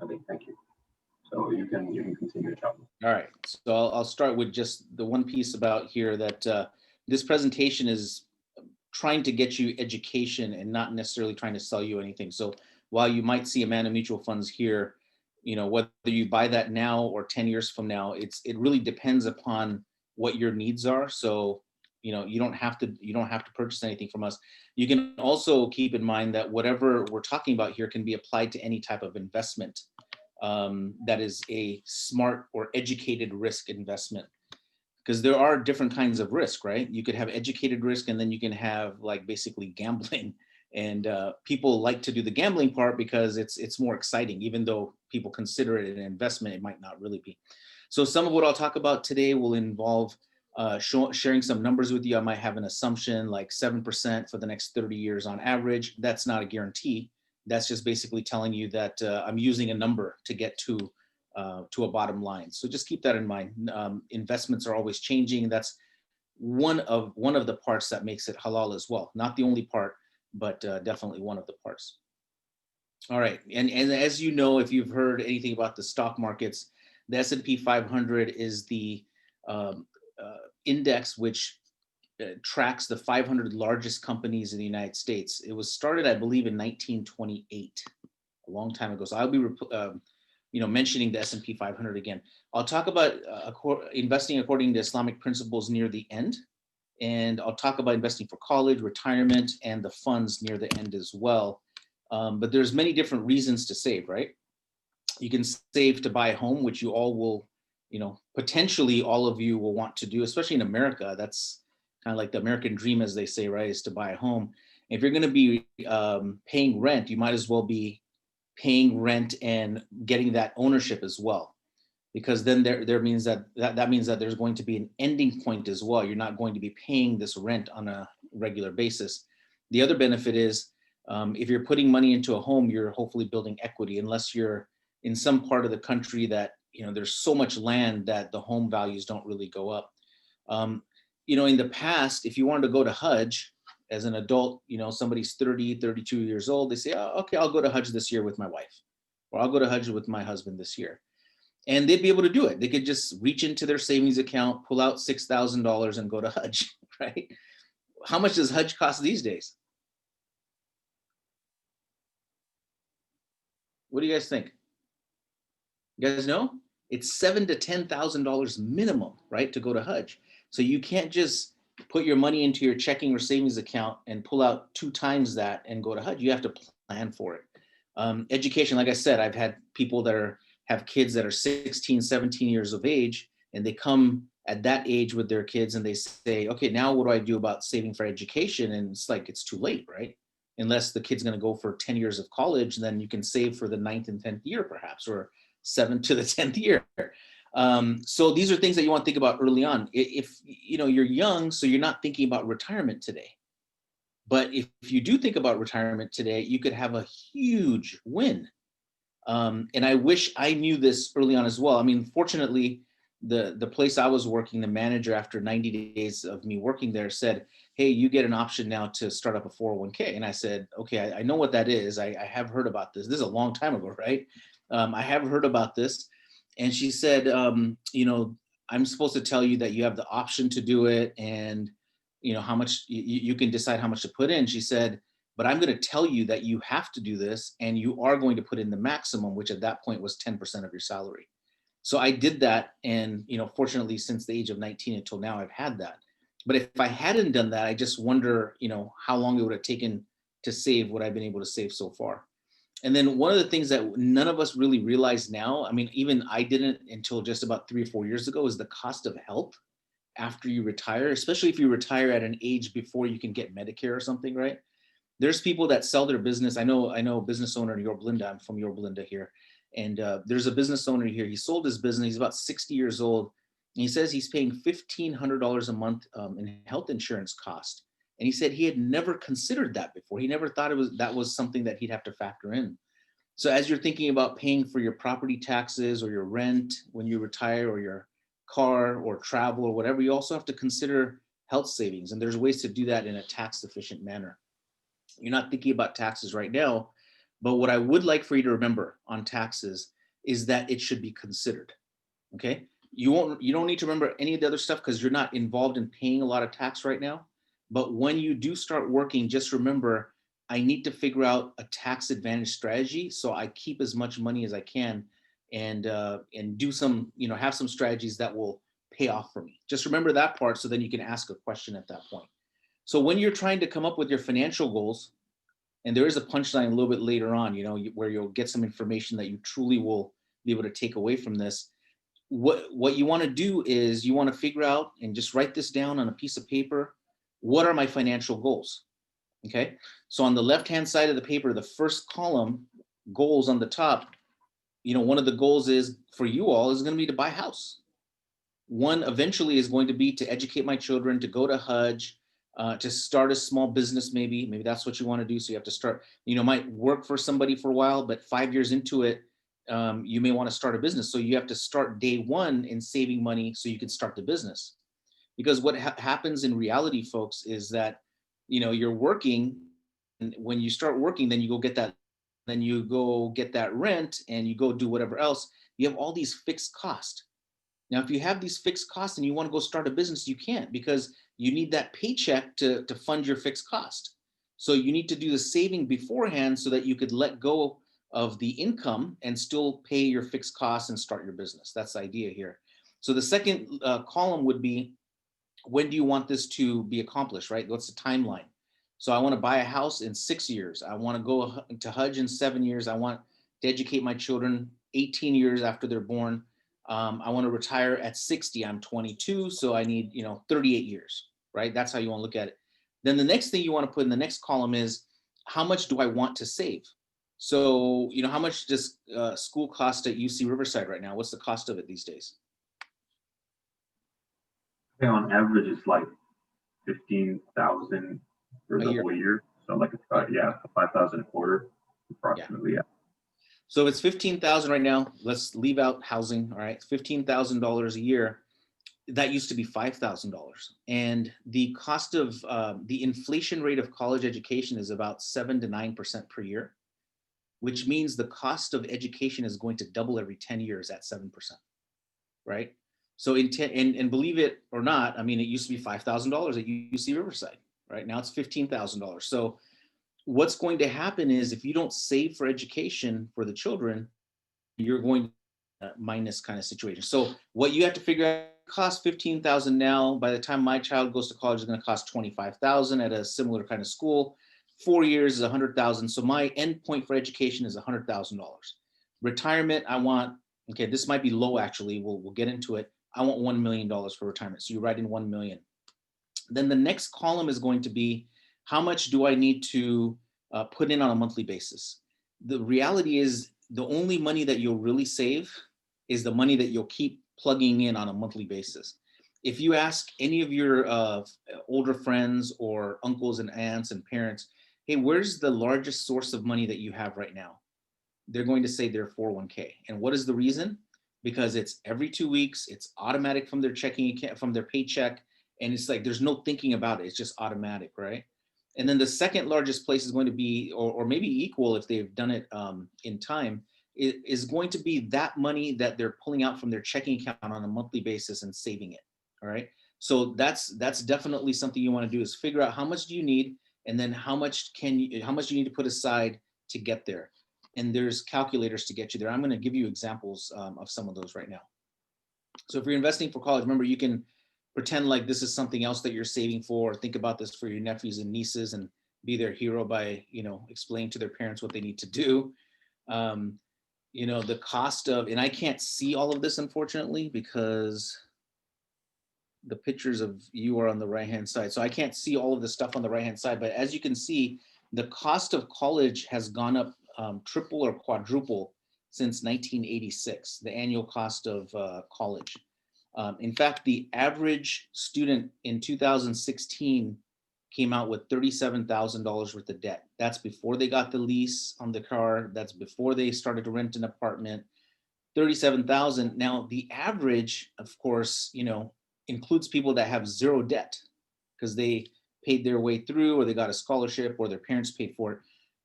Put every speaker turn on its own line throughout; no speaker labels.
Okay, thank you. So you can continue, Chaplain.
All right, so I'll start with just the one piece about here that this presentation is trying to get you education and not necessarily trying to sell you anything. So while you might see Amana Mutual Funds here, whether you buy that now or 10 years from now, it really depends upon what your needs are. So you don't have to purchase anything from us. You can also keep in mind that whatever we're talking about here can be applied to any type of investment that is a smart or educated risk investment. Because there are different kinds of risk, right? You could have educated risk, and then you can have like basically gambling. And people like to do the gambling part because it's more exciting, even though people consider it an investment, it might not really be. So some of what I'll talk about today will involve sharing some numbers with you. I might have an assumption like 7% for the next 30 years on average. That's not a guarantee. That's just basically telling you that I'm using a number to get to a bottom line. So just keep that in mind. Investments are always changing. That's one of the parts that makes it halal as well. Not the only part, but definitely one of the parts. All right, and as you know, if you've heard anything about the stock markets, the S&P 500 is the index which tracks the 500 largest companies in the United States. It was started, I believe, in 1928, a long time ago. So I'll be mentioning the S&P 500 again. I'll talk about investing according to Islamic principles near the end, and I'll talk about investing for college, retirement, and the funds near the end as well. But there's many different reasons to save, right? You can save to buy a home, which you all will, potentially all of you will want to do, especially in America. That's kind of like the American dream, as they say, right, is to buy a home. If you're going to be paying rent, you might as well be paying rent and getting that ownership as well, because then there means that means that there's going to be an ending point as well. You're not going to be paying this rent on a regular basis. The other benefit is if you're putting money into a home, you're hopefully building equity, unless you're in some part of the country that there's so much land that the home values don't really go up. In the past, if you wanted to go to Hajj as an adult, somebody's 30, 32 years old, they say, oh, okay, I'll go to Hajj this year with my wife, or I'll go to Hajj with my husband this year. And they'd be able to do it. They could just reach into their savings account, pull out $6,000 and go to Hajj, right? How much does Hajj cost these days? What do you guys think? You guys know? It's $7,000 to $10,000 minimum, right, to go to Hajj. So you can't just put your money into your checking or savings account and pull out 2 times that and go to Hajj. You have to plan for it. Education, like I said, I've had people that have kids that are 16, 17 years of age, and they come at that age with their kids and they say, okay, now what do I do about saving for education? And it's like, it's too late, right? Unless the kid's going to go for 10 years of college, then you can save for the 9th and 10th year perhaps, or 7th to the 10th year. So these are things that you want to think about early on. If you're young, so you're not thinking about retirement today. But if you do think about retirement today, you could have a huge win. And I wish I knew this early on as well. I mean, fortunately, the place I was working, the manager, after 90 days of me working there, said, hey, you get an option now to start up a 401k. And I said, okay, I know what that is. I have heard about this. This is a long time ago, right? I have heard about this. And she said, I'm supposed to tell you that you have the option to do it, and how much you can decide how much to put in. She said, but I'm going to tell you that you have to do this, and you are going to put in the maximum, which at that point was 10% of your salary. So I did that. And, fortunately, since the age of 19 until now, I've had that. But if I hadn't done that, I just wonder, how long it would have taken to save what I've been able to save so far. And then one of the things that none of us really realize now, I mean, even I didn't until just about 3 or 4 years ago, is the cost of health after you retire, especially if you retire at an age before you can get Medicare or something, right? There's people that sell their business. I know a business owner in Yorba Linda. I'm from Yorba Linda here. And there's a business owner here. He sold his business. He's about 60 years old. And he says he's paying $1,500 a month in health insurance cost. And he said he had never considered that before. He never thought that was something that he'd have to factor in. So as you're thinking about paying for your property taxes or your rent when you retire, or your car or travel or whatever, you also have to consider health savings. And there's ways to do that in a tax efficient manner. You're not thinking about taxes right now, But what I would like for you to remember on taxes is that it should be considered. Okay. You don't need to remember any of the other stuff because you're not involved in paying a lot of tax right now. But when you do start working, just remember, I need to figure out a tax advantage strategy so I keep as much money as I can and do some, have some strategies that will pay off for me. Just remember that part so then you can ask a question at that point. So when you're trying to come up with your financial goals, and there is a punchline a little bit later on, where you'll get some information that you truly will be able to take away from this. What you want to do is you want to figure out and just write this down on a piece of paper. What are my financial goals? Okay. So on the left-hand side of the paper, the first column, goals on the top, one of the goals is for you all is going to be to buy a house. One eventually is going to be to educate my children, to go to Hajj, to start a small business, maybe that's what you want to do. So you have to start, might work for somebody for a while, but 5 years into it, you may want to start a business. So you have to start day one in saving money so you can start the business. Because what happens in reality, folks, is that, you're working, and when you start working, then you go get that rent and you go do whatever else. You have all these fixed costs. Now, if you have these fixed costs and you want to go start a business, you can't because you need that paycheck to fund your fixed cost. So you need to do the saving beforehand so that you could let go of the income and still pay your fixed costs and start your business. That's the idea here. So the second column would be, when do you want this to be accomplished, right? What's the timeline? So I want to buy a house in 6 years. I want to go to Hajj in 7 years. I want to educate my children 18 years after they're born. I want to retire at 60. I'm 22, so I need 38 years, right? That's how you want to look at it. Then the next thing you want to put in the next column is, how much do I want to save? So how much does school cost at UC Riverside right now? What's the cost of it these days?
Okay, on average, it's like 15,000 for the whole year. So like it's about 5,000 a quarter, approximately. Yeah.
So if it's 15,000 right now, let's leave out housing. All right, $15,000 a year. That used to be $5,000, and the cost of the inflation rate of college education is about 7 to 9% per year, which means the cost of education is going to double every 10 years at 7%, right? So and believe it or not, I mean, it used to be $5,000 at UC Riverside, right? Now it's $15,000. So what's going to happen is if you don't save for education for the children, you're going to minus kind of situation. So what you have to figure out, costs 15,000 now. By the time my child goes to college, it's going to cost 25,000 at a similar kind of school. 4 years is 100,000. So my end point for education is $100,000. Retirement, I want, okay, this might be low actually. We'll get into it. I want $1 million for retirement. So you write in 1 million. Then the next column is going to be, how much do I need to put in on a monthly basis? The reality is the only money that you'll really save is the money that you'll keep plugging in on a monthly basis. If you ask any of your older friends or uncles and aunts and parents, hey, where's the largest source of money that you have right now? They're going to say their 401k. And what is the reason? Because it's every 2 weeks, it's automatic from their checking account, from their paycheck. And it's like, there's no thinking about it. It's just automatic, right? And then the second largest place is going to be, or maybe equal if they've done it in time, is going to be that money that they're pulling out from their checking account on a monthly basis and saving it. All right. So that's definitely something you want to do, is figure out how much do you need, and then how much do you need to put aside to get there. And there's calculators to get you there. I'm going to give you examples of some of those right now. So if you're investing for college, remember, you can pretend like this is something else that you're saving for. Think about this for your nephews and nieces and be their hero by, explaining to their parents what they need to do. The cost of, and I can't see all of this, unfortunately, because the pictures of you are on the right-hand side. So I can't see all of the stuff on the right-hand side, but as you can see, the cost of college has gone up triple or quadruple since 1986, the annual cost of college. In fact, the average student in 2016 came out with $37,000 worth of debt. That's before they got the lease on the car. That's before they started to rent an apartment. 37,000. Now, the average, of course, includes people that have zero debt because they paid their way through, or they got a scholarship, or their parents paid for it.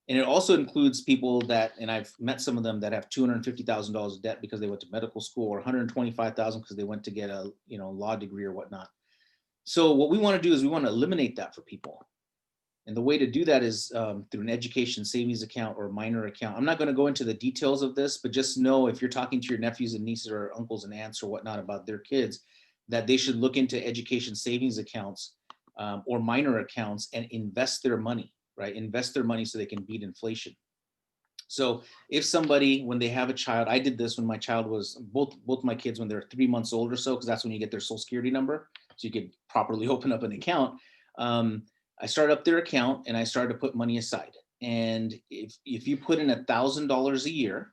And it also includes people that, and I've met some of them that have $250,000 of debt because they went to medical school, or $125,000 because they went to get a law degree or whatnot. So what we want to do is we want to eliminate that for people. And the way to do that is through an education savings account or minor account. I'm not going to go into the details of this, but just know if you're talking to your nephews and nieces or uncles and aunts or whatnot about their kids, that they should look into education savings accounts or minor accounts and invest their money, right? Invest their money so they can beat inflation. So if somebody, when they have a child, I did this when my child was, both my kids, when they're 3 months old or so, because that's when you get their social security number, so you could properly open up an account. I started up their account and I started to put money aside. And if you put in $1,000 a year,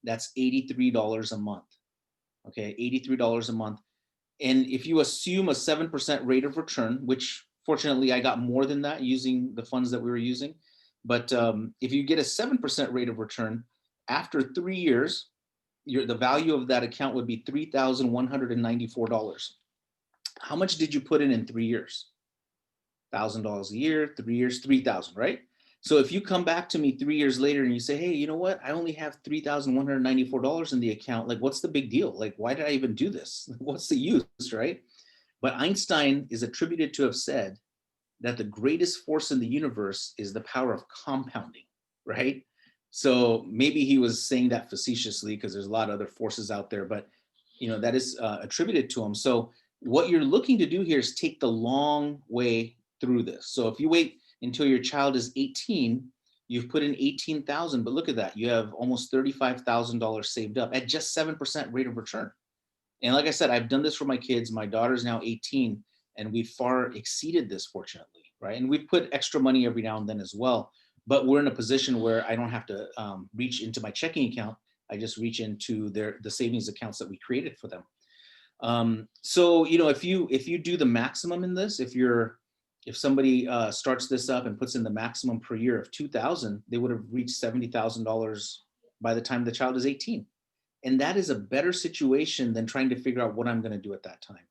that's $83 a month. Okay, $83 a month. And if you assume a 7% rate of return, which fortunately I got more than that using the funds that we were using, but if you get a 7% rate of return, after 3 years, the value of that account would be $3,194. How much did you put in 3 years? $1,000 a year, 3 years, 3,000, right? So if you come back to me 3 years later and you say, hey, you know what? I only have $3,194 in the account. Like, what's the big deal? Like, why did I even do this? What's the use, right? But Einstein is attributed to have said that the greatest force in the universe is the power of compounding, right? So maybe he was saying that facetiously because there's a lot of other forces out there, but that is attributed to him. So what you're looking to do here is take the long way through this. So if you wait until your child is 18, you've put in 18,000, but look at that. You have almost $35,000 saved up at just 7% rate of return. And like I said, I've done this for my kids. My daughter's now 18 and we've far exceeded this, fortunately, right? And we've put extra money every now and then as well, but we're in a position where I don't have to reach into my checking account. I just reach into the savings accounts that we created for them. So, if you do the maximum in this, if somebody starts this up and puts in the maximum per year of 2,000, they would have reached $70,000 by the time the child is 18. And that is a better situation than trying to figure out what I'm going to do at that time.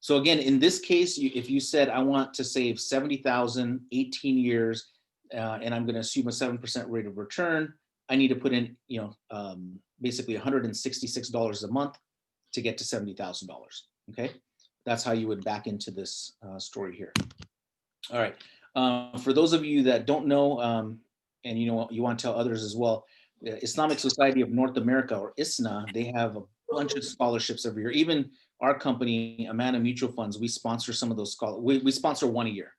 So again, in this case, if you said, I want to save 70,000, 18 years, and I'm going to assume a 7% rate of return, I need to put in, basically $166 a month to get to $70,000. Okay. That's how you would back into this story here. All right. For those of you that don't know, and you want to tell others as well, the Islamic Society of North America, or ISNA, they have a bunch of scholarships every year. Even our company, Amana Mutual Funds, we sponsor some of those scholarships. We sponsor one a year.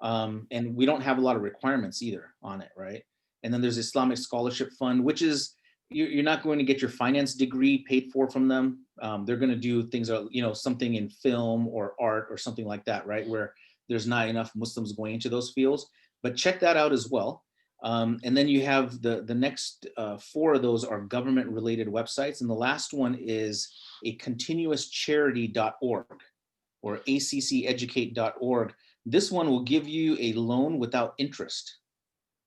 And we don't have a lot of requirements either on it, right? And then there's Islamic Scholarship Fund, which is, you're not going to get your finance degree paid for from them. They're going to do things, something in film or art or something like that, right? Where there's not enough Muslims going into those fields, but check that out as well. And then you have the next 4 of those are government related websites. And the last one is a continuouscharity.org or acceducate.org. This one will give you a loan without interest.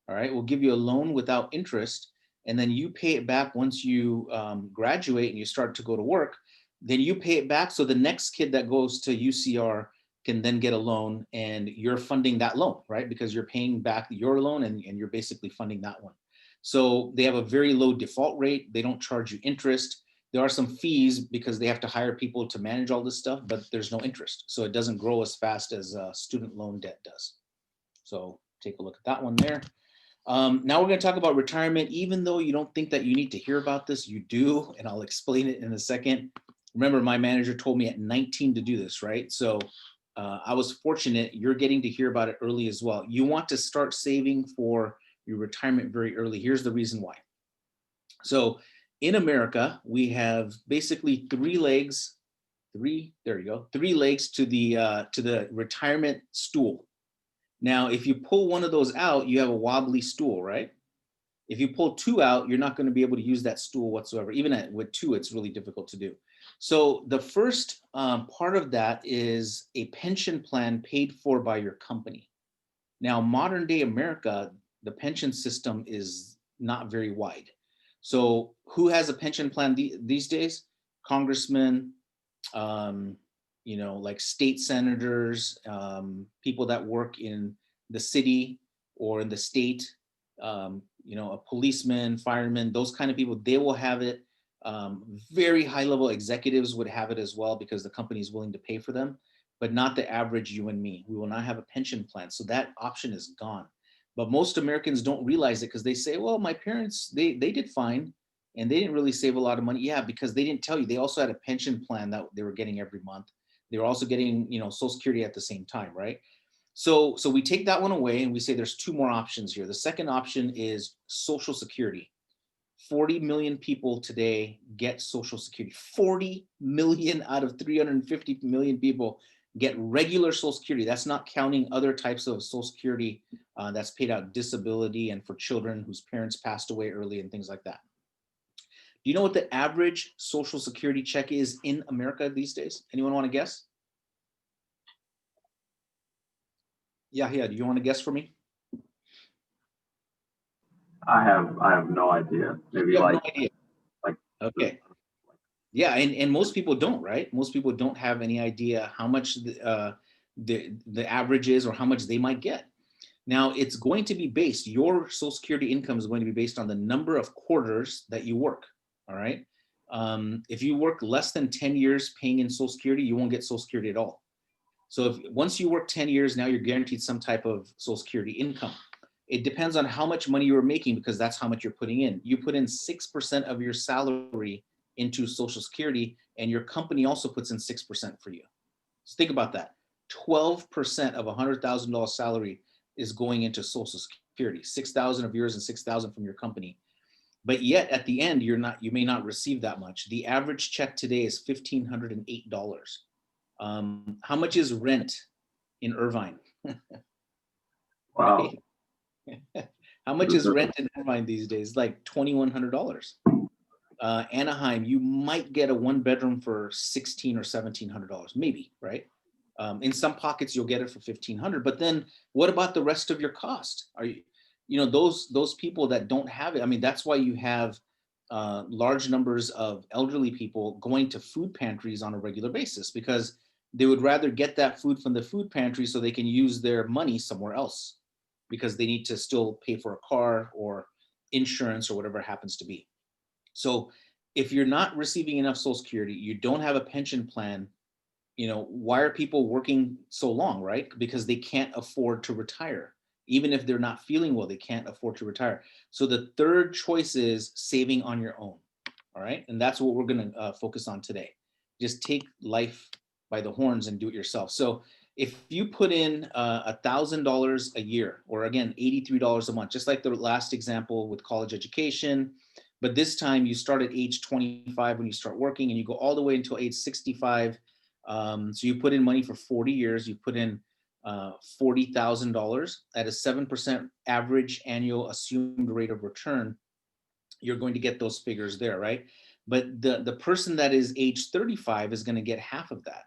All right, we'll give you a loan without interest. And then you pay it back once you graduate and you start to go to work. Then you pay it back. So the next kid that goes to UCR can then get a loan and you're funding that loan, right? Because you're paying back your loan and you're basically funding that one. So they have a very low default rate. They don't charge you interest. There are some fees because they have to hire people to manage all this stuff, but there's no interest. So it doesn't grow as fast as student loan debt does. So take a look at that one there. Now we're going to talk about retirement. Even though you don't think that you need to hear about this, you do, and I'll explain it in a second. Remember, my manager told me at 19 to do this, right? So I was fortunate. You're getting to hear about it early as well. You want to start saving for your retirement very early. Here's the reason why. So in America, we have basically 3 legs. There you go. 3 legs to the retirement stool. Now, if you pull one of those out, you have a wobbly stool, right? If you pull 2 out, you're not going to be able to use that stool whatsoever. Even with 2, it's really difficult to do. So the first part of that is a pension plan paid for by your company. Now, modern day America, the pension system is not very wide. So who has a pension plan these days? Congressmen, like state senators, people that work in the city or in the state, a policeman, fireman, those kind of people, they will have it. Very high level executives would have it as well because the company is willing to pay for them, but not the average you and me. We will not have a pension plan. So that option is gone. But most Americans don't realize it because they say, well, my parents, they did fine and they didn't really save a lot of money. Yeah, because they didn't tell you. They also had a pension plan that they were getting every month. They were also getting, Social Security at the same time, right? So we take that one away and we say there's two more options here. The second option is Social Security. 40 million people today get Social Security. 40 million out of 350 million people get regular Social Security. That's not counting other types of Social Security that's paid out disability and for children whose parents passed away early and things like that. Do you know what the average Social Security check is in America these days? Anyone want to guess? Yeah, do you want to guess for me?
I have no idea. Maybe
You have no
like
idea.
like
Okay. Yeah, and most people don't, right? Most people don't have any idea how much the average is or how much they might get. Now, it's going to be based, your Social Security income is going to be based on the number of quarters that you work, all right? If you work less than 10 years paying in Social Security, you won't get Social Security at all. So if once you work 10 years, now you're guaranteed some type of Social Security income. It depends on how much money you're making because that's how much you're putting in. You put in 6% of your salary into Social Security, and your company also puts in 6% for you. So think about that. 12% of $100,000 salary is going into Social Security. 6,000 of yours and 6,000 from your company. But yet at the end, you may not receive that much. The average check today is $1,508. How much is rent in Irvine?
wow.
Right? How much is rent in Irvine these days? Like $2,100. Anaheim, you might get a one bedroom for $1,600 or $1,700, maybe, right? In some pockets, you'll get it for $1,500. But then, what about the rest of your cost? Are those people that don't have it? I mean, that's why you have large numbers of elderly people going to food pantries on a regular basis because they would rather get that food from the food pantry so they can use their money somewhere else because they need to still pay for a car or insurance or whatever it happens to be. So if you're not receiving enough Social Security, you don't have a pension plan, why are people working so long, right? Because they can't afford to retire. Even if they're not feeling well, they can't afford to retire. So the third choice is saving on your own. All right. And that's what we're going to focus on today. Just take life by the horns and do it yourself. So if you put in $1,000 a year, or again, $83 a month, just like the last example with college education, but this time you start at age 25 when you start working and you go all the way until age 65. So you put in money for 40 years, you put in $40,000 at a 7% average annual assumed rate of return, you're going to get those figures there, right? But the person that is age 35 is going to get half of that.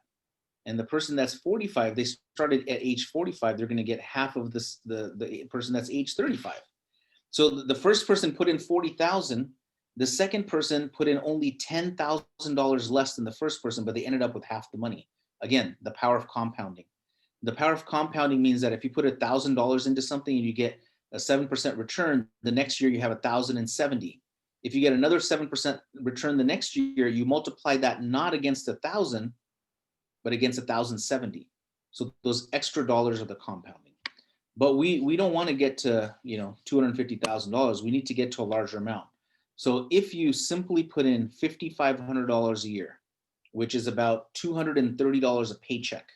And the person that's 45, they started at age 45, they're going to get half of this, the person that's age 35. So the first person put in 40,000, the second person put in only $10,000 less than the first person, but they ended up with half the money. Again, the power of compounding. The power of compounding means that if you put $1,000 into something and you get a 7% return, the next year you have 1,070. If you get another 7% return the next year, you multiply that not against 1,000, but against 1,070. So those extra dollars are the compounding. But we don't want to get to $250,000. We need to get to a larger amount. So if you simply put in $5,500 a year, which is about $230 a paycheck,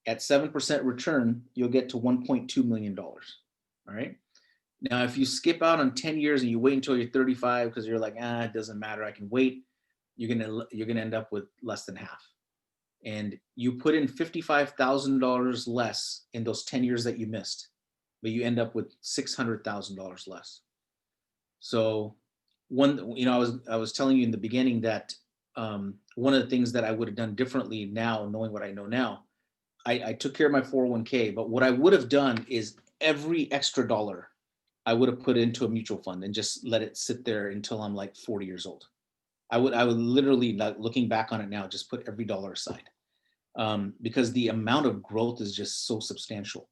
at 7% return, you'll get to $1.2 million. All right. Now, if you skip out on 10 years and you wait until you're 35 because you're like, it doesn't matter, I can wait, you're gonna end up with less than half. And you put in $55,000 less in those 10 years that you missed, but you end up with $600,000 less. So I was telling you in the beginning that one of the things that I would have done differently now, knowing what I know now, I took care of my 401k, but what I would have done is every extra dollar I would have put into a mutual fund and just let it sit there until I'm like 40 years old. I would literally, like, looking back on it now, just put every dollar aside because the amount of growth is just so substantial.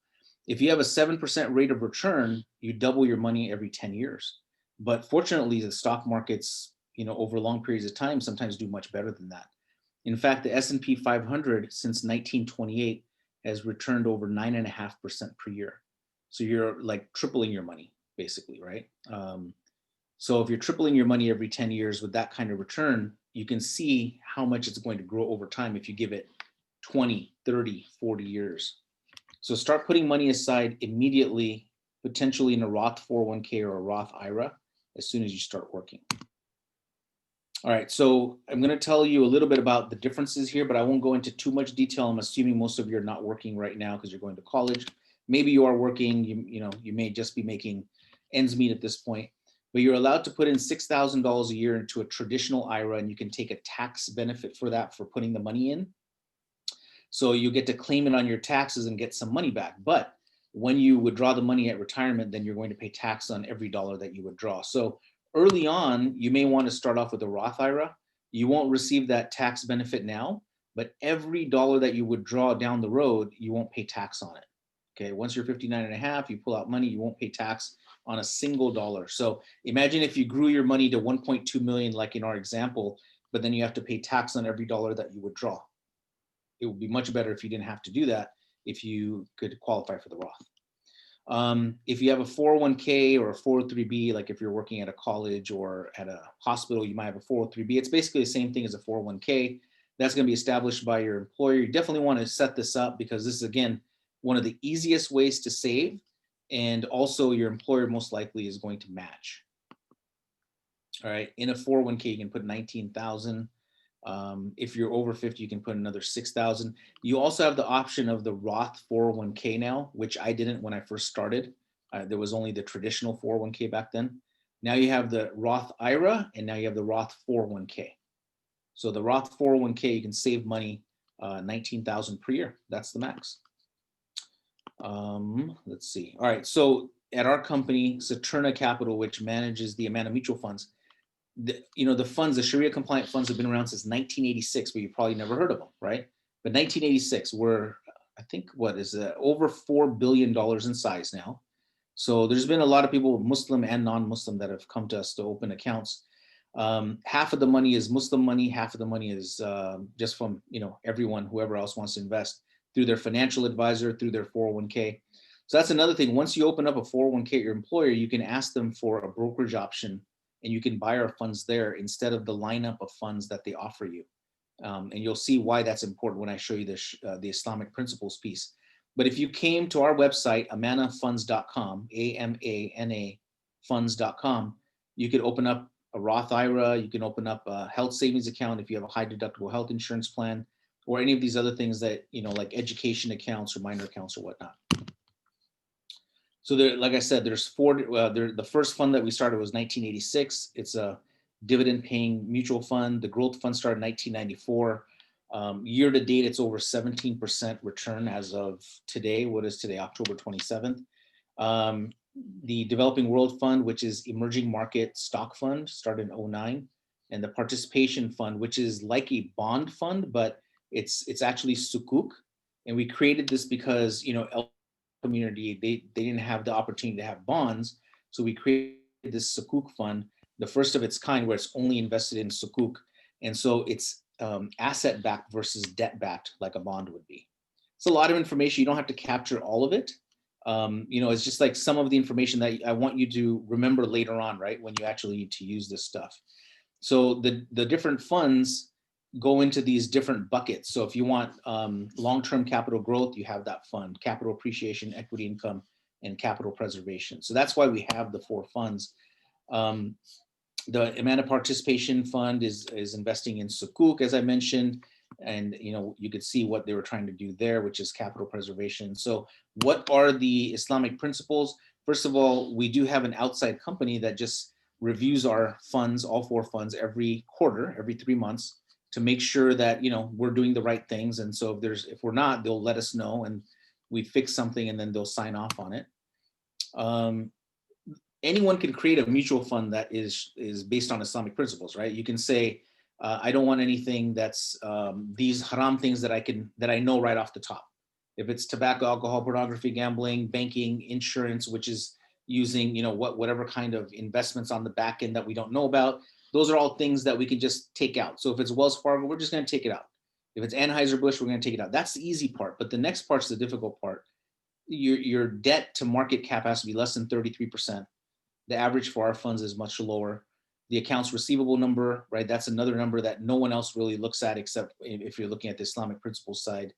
If you have a 7% rate of return, you double your money every 10 years. But fortunately, the stock markets, over long periods of time, sometimes do much better than that. In fact, the S&P 500 since 1928 has returned over 9.5% per year. So you're like tripling your money, basically, right? So if you're tripling your money every 10 years with that kind of return, you can see how much it's going to grow over time if you give it 20, 30, 40 years. So start putting money aside immediately, potentially in a Roth 401k or a Roth IRA, as soon as you start working. All right, so I'm going to tell you a little bit about the differences here, but I won't go into too much detail. I'm assuming most of you are not working right now because you're going to college. Maybe you are working, you may just be making ends meet at this point, but you're allowed to put in $6,000 a year into a traditional IRA, and you can take a tax benefit for that for putting the money in. So you get to claim it on your taxes and get some money back. But when you withdraw the money at retirement, then you're going to pay tax on every dollar that you withdraw. So early on, you may want to start off with a Roth IRA. You won't receive that tax benefit now, but every dollar that you withdraw down the road, you won't pay tax on it. Okay, once you're 59 and a half, you pull out money, you won't pay tax on a single dollar. So imagine if you grew your money to 1.2 million, like in our example, but then you have to pay tax on every dollar that you withdraw. It would be much better if you didn't have to do that, if you could qualify for the Roth. If you have a 401k or a 403b, like if you're working at a college or at a hospital, you might have a 403b. It's basically the same thing as a 401k. That's going to be established by your employer. You definitely want to set this up because this is, again, one of the easiest ways to save. And also your employer most likely is going to match. All right, in a 401k, you can put 19,000. If you're over 50, you can put another 6,000. You also have the option of the Roth 401k now, which I didn't when I first started. There was only the traditional 401k back then. Now you have the Roth IRA, and now you have the Roth 401k. So the Roth 401k, you can save money, 19,000 per year. That's the max. Let's see. All right. So at our company, Saturna Capital, which manages the Amana mutual funds, the funds, the Sharia compliant funds have been around since 1986, but you probably never heard of them, right? But 1986, we're, I think, what is it, over $4 billion in size now. So there's been a lot of people, Muslim and non-Muslim, that have come to us to open accounts. Half of the money is Muslim money, half of the money is just from, everyone, whoever else wants to invest through their financial advisor, through their 401k. So that's another thing. Once you open up a 401k at your employer, you can ask them for a brokerage option, and you can buy our funds there instead of the lineup of funds that they offer you. And you'll see why that's important when I show you the Islamic Principles piece. But if you came to our website, amanafunds.com, AMANA funds.com, you could open up a Roth IRA, you can open up a health savings account if you have a high deductible health insurance plan, or any of these other things that, like education accounts or minor accounts or whatnot. So there, like I said, there's four. The first fund that we started was 1986. It's a dividend-paying mutual fund. The growth fund started in 1994. Year to date, it's over 17% return as of today. What is today? October 27th. The Developing World Fund, which is emerging market stock fund, started in 2009, and the Participation Fund, which is like a bond fund, but it's actually sukuk. And we created this because community, they didn't have the opportunity to have bonds, so we created this sukuk fund, the first of its kind, where it's only invested in sukuk, and so it's asset backed versus debt backed, like a bond would be. It's a lot of information. You don't have to capture all of it. It's just like some of the information that I want you to remember later on, right, when you actually need to use this stuff. So the different funds go into these different buckets. So if you want long-term capital growth, you have that fund, capital appreciation, equity income, and capital preservation. So that's why we have the four funds. The Amana Participation Fund is investing in sukuk, as I mentioned, and you could see what they were trying to do there, which is capital preservation. So what are the Islamic principles? First of all, we do have an outside company that just reviews our funds, all four funds, every quarter, every 3 months, to make sure that we're doing the right things. And so if we're not, they'll let us know, and we fix something, and then they'll sign off on it. Anyone can create a mutual fund that is based on Islamic principles, right? You can say, I don't want anything that's these haram things that I know right off the top. If it's tobacco, alcohol, pornography, gambling, banking, insurance, which is using, whatever kind of investments on the back end that we don't know about, those are all things that we can just take out. So if it's Wells Fargo, we're just going to take it out. If it's Anheuser-Busch, we're going to take it out. That's the easy part. But the next part's the difficult part. Your debt to market cap has to be less than 33%. The average for our funds is much lower. The accounts receivable number, right? That's another number that no one else really looks at except if you're looking at the Islamic Principles side.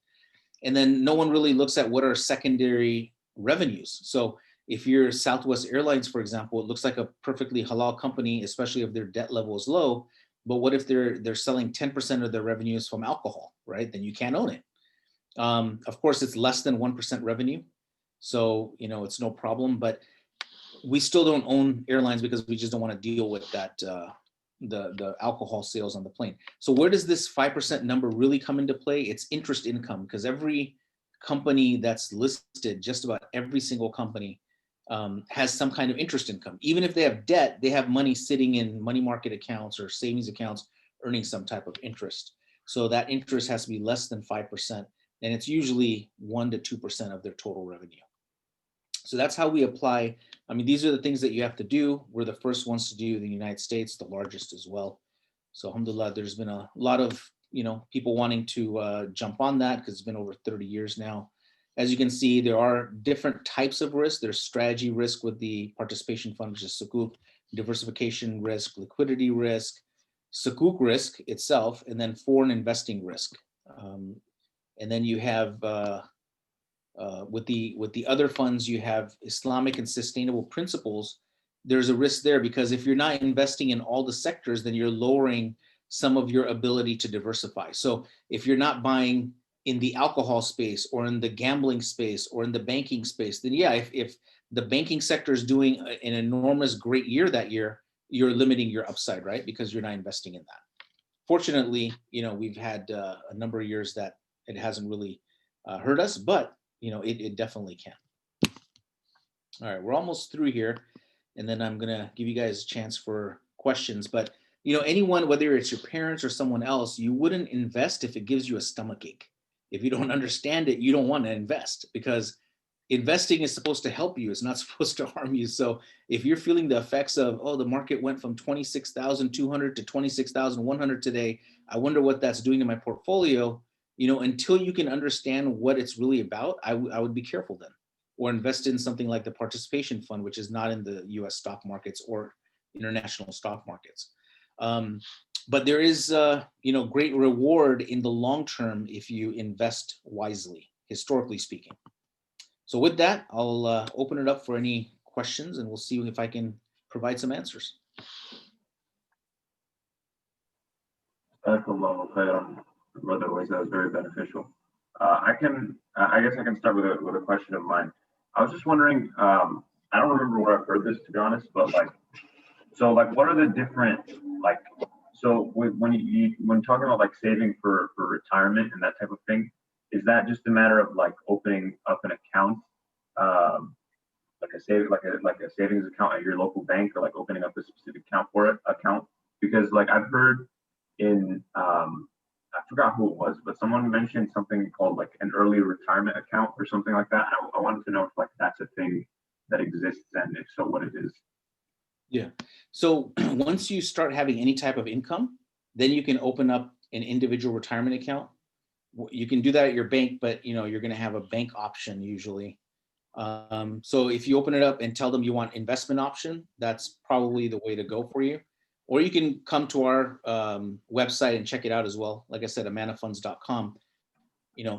And then no one really looks at what are secondary revenues. So if you're Southwest Airlines, for example, it looks like a perfectly halal company, especially if their debt level is low. But what if they're selling 10% of their revenues from alcohol, right? Then you can't own it. Of course, it's less than 1% revenue. So, it's no problem. But we still don't own airlines because we just don't want to deal with that, the alcohol sales on the plane. So where does this 5% number really come into play? It's interest income, because every company that's listed, just about every single company, has some kind of interest income. Even if they have debt, they have money sitting in money market accounts or savings accounts earning some type of interest. So that interest has to be less than 5%, and it's usually 1 to 2% of their total revenue. So that's how we apply. I mean, these are the things that you have to do. We're the first ones to do in the United States, the largest as well. So alhamdulillah, there's been a lot of, people wanting to jump on that because it's been over 30 years now. As you can see, there are different types of risk. There's strategy risk with the participation fund, which is sukuk, diversification risk, liquidity risk, sukuk risk itself, and then foreign investing risk. And then you have, with the other funds, you have Islamic and sustainable principles. There's a risk there because if you're not investing in all the sectors, then you're lowering some of your ability to diversify. So if you're not buying in the alcohol space or in the gambling space or in the banking space, then yeah, if the banking sector is doing an enormous great year that year, you're limiting your upside, right? Because you're not investing in that. Fortunately, we've had a number of years that it hasn't really hurt us, but it definitely can. All right, we're almost through here, and then I'm gonna give you guys a chance for questions. But anyone, whether it's your parents or someone else, you wouldn't invest if it gives you a stomachache. If you don't understand it, you don't want to invest, because investing is supposed to help you. It's not supposed to harm you. So if you're feeling the effects of, the market went from 26,200 to 26,100 today, I wonder what that's doing to my portfolio. Until you can understand what it's really about, I would be careful then, or invest in something like the participation fund, which is not in the US stock markets or international stock markets. But there is, great reward in the long term if you invest wisely, historically speaking. So with that, I'll open it up for any questions, and we'll see if I can provide some answers.
Brother Owaiz, that was very beneficial. I guess I can start with a question of mine. I was just wondering, I don't remember where I've heard this, to be honest, but what are the different, when talking about saving for retirement and that type of thing, is that just a matter of opening up an account, like a savings account at your local bank, or opening up a specific account? Because I've heard in I forgot who it was, but someone mentioned something called an early retirement account or something like that. I wanted to know if that's a thing that exists, and if so, what it is. Yeah.
So once you start having any type of income, then you can open up an individual retirement account. You can do that at your bank, but you're going to have a bank option usually. So if you open it up and tell them you want investment option, that's probably the way to go for you. Or you can come to our website and check it out as well. Like I said, amanafunds.com.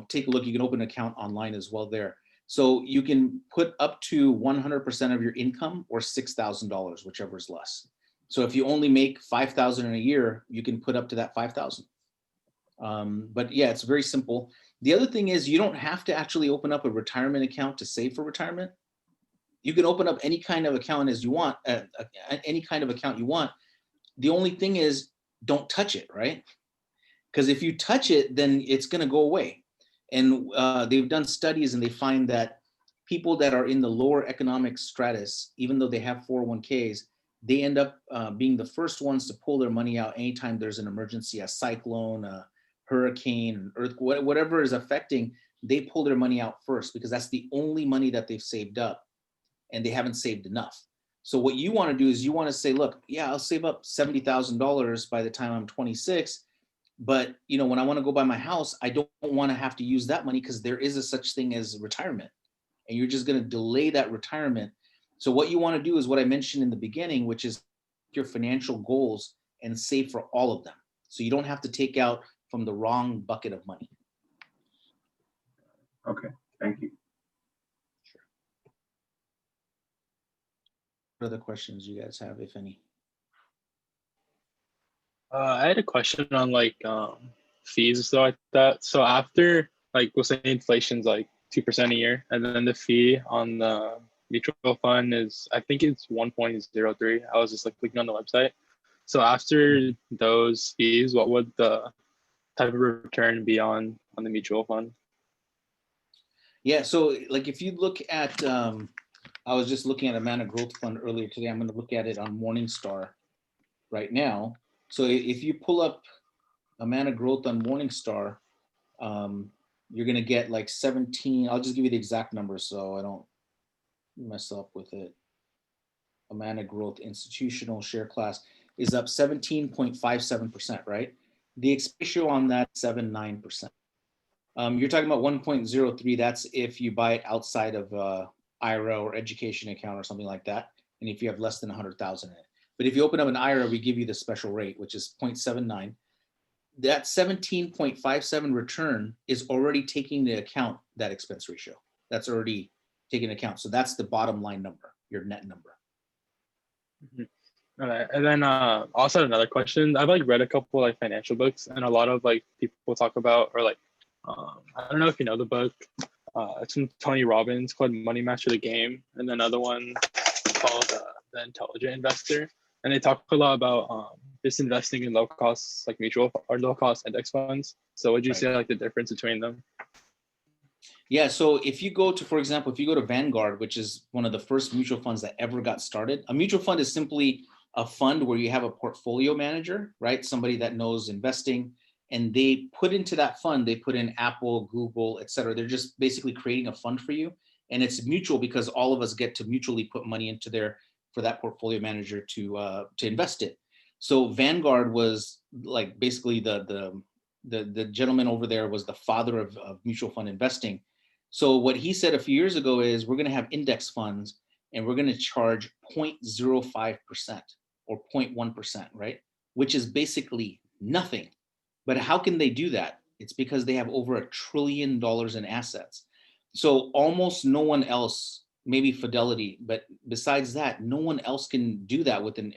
Take a look. You can open an account online as well there. So you can put up to 100% of your income or $6,000, whichever is less. So if you only make $5,000 in a year, you can put up to that $5,000. But yeah, it's very simple. The other thing is, you don't have to actually open up a retirement account to save for retirement. You can open up any kind of account as you want, any kind of account you want. The only thing is, don't touch it, right? Because if you touch it, then it's going to go away. And they've done studies, and they find that people that are in the lower economic stratus, even though they have 401ks, they end up being the first ones to pull their money out anytime there's an emergency, a cyclone, a hurricane, an earthquake, whatever is affecting. they pull their money out first because that's the only money that they've saved up and they haven't saved enough. So what you want to do is you want to say, look, yeah, I'll save up $70,000 by the time I'm 26. But when I want to go buy my house, I don't want to have to use that money because there is a such thing as retirement. And you're just going to delay that retirement. So what you want to do is what I mentioned in the beginning, which is your financial goals and save for all of them. So you don't have to take out from the wrong bucket of money.
Okay, thank you.
Sure. What other questions you guys have, if any?
I had a question on fees and stuff like that. So after we'll say inflation's 2% a year, and then the fee on the mutual fund is, I think it's 1.03. I was just clicking on the website. So after those fees, what would the type of return be on the mutual fund?
Yeah, so if you look at, I was just looking at Amana Growth Fund earlier today. I'm going to look at it on Morningstar right now. So if you pull up Amana Growth on Morningstar, you're going to get 17. I'll just give you the exact numbers so I don't mess up with it. Amana Growth institutional share class is up 17.57%, right? The expense ratio on that 7.9%. You're talking about 1.03. That's if you buy it outside of IRA or education account or something like that, and if you have less than 100,000 in it. But if you open up an IRA, we give you the special rate, which is 0.79. That 17.57 return is already taking into account that expense ratio. That's already taken into account. So that's the bottom line number, your net number.
Mm-hmm. All right. And then also had another question. I've read a couple financial books, and a lot of people talk about, or I don't know if you know the book. It's from Tony Robbins called Money Master the Game, and then another one called The Intelligent Investor. And they talk a lot about just investing in low cost mutual or low cost index funds. So would you say the difference between them?
Yeah, so if you go to, for example, if you go to Vanguard, which is one of the first mutual funds that ever got started, a mutual fund is simply a fund where you have a portfolio manager, right? Somebody that knows investing, and they put into that fund, they put in Apple, Google, et cetera. They're just basically creating a fund for you. And it's mutual because all of us get to mutually put money into there for that portfolio manager to invest it. So Vanguard was basically the gentleman over there was the father of mutual fund investing. So what he said a few years ago is we're going to have index funds and we're going to charge 0.05% or 0.1%, right? Which is basically nothing. But how can they do that? It's because they have over $1 trillion in assets. So almost no one else, maybe Fidelity, but besides that, no one else can do that with an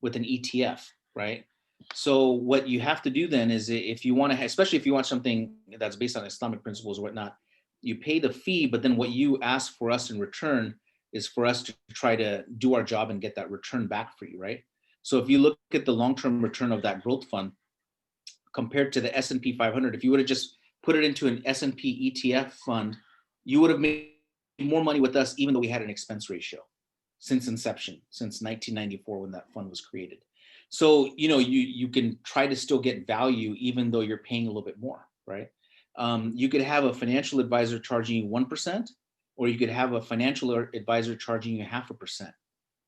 ETF, right? So what you have to do then is, if you want to, especially if you want something that's based on Islamic principles or whatnot, you pay the fee, but then what you ask for us in return is for us to try to do our job and get that return back for you, right? So if you look at the long-term return of that growth fund compared to the S&P 500, if you would have just put it into an S&P ETF fund, you would have made more money with us, even though we had an expense ratio since inception, since 1994 when that fund was created. So, you can try to still get value even though you're paying a little bit more, right? You could have a financial advisor charging you 1%, or you could have a financial advisor charging you 0.5%.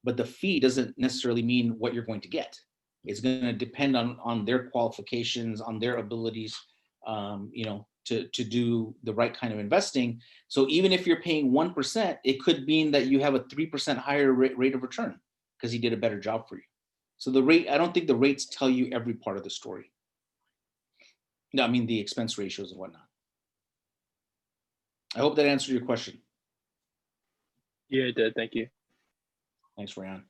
But the fee doesn't necessarily mean what you're going to get. It's going to depend on their qualifications, on their abilities, to do the right kind of investing. So even if you're paying 1%, it could mean that you have a 3% higher rate of return because he did a better job for you. So the rate, I don't think the rates tell you every part of the story. No, I mean the expense ratios and whatnot. I hope that answered your question.
Yeah, it did. Thank you.
Thanks, Ryan.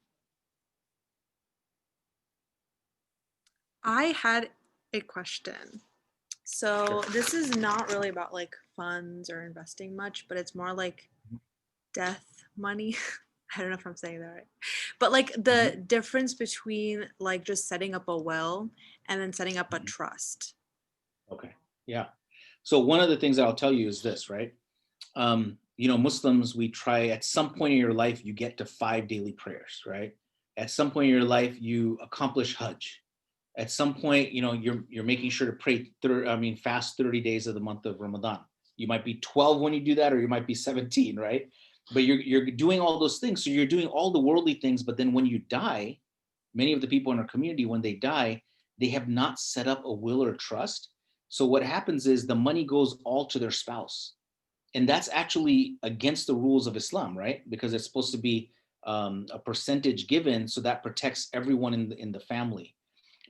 I had a question. So this is not really about funds or investing much, but it's more death money. I don't know if I'm saying that right. But the difference between just setting up a will and then setting up a trust.
Okay. Yeah. So one of the things that I'll tell you is this, right? Muslims, we try at some point in your life, you get to 5 daily prayers, right? At some point in your life, you accomplish Hajj. At some point, you're making sure to pray, fast 30 days of the month of Ramadan. You might be 12 when you do that, or you might be 17, right? But you're doing all those things. So you're doing all the worldly things, but then when you die, many of the people in our community, when they die, they have not set up a will or trust. So what happens is the money goes all to their spouse. And that's actually against the rules of Islam, right? Because it's supposed to be a percentage given, so that protects everyone in the family.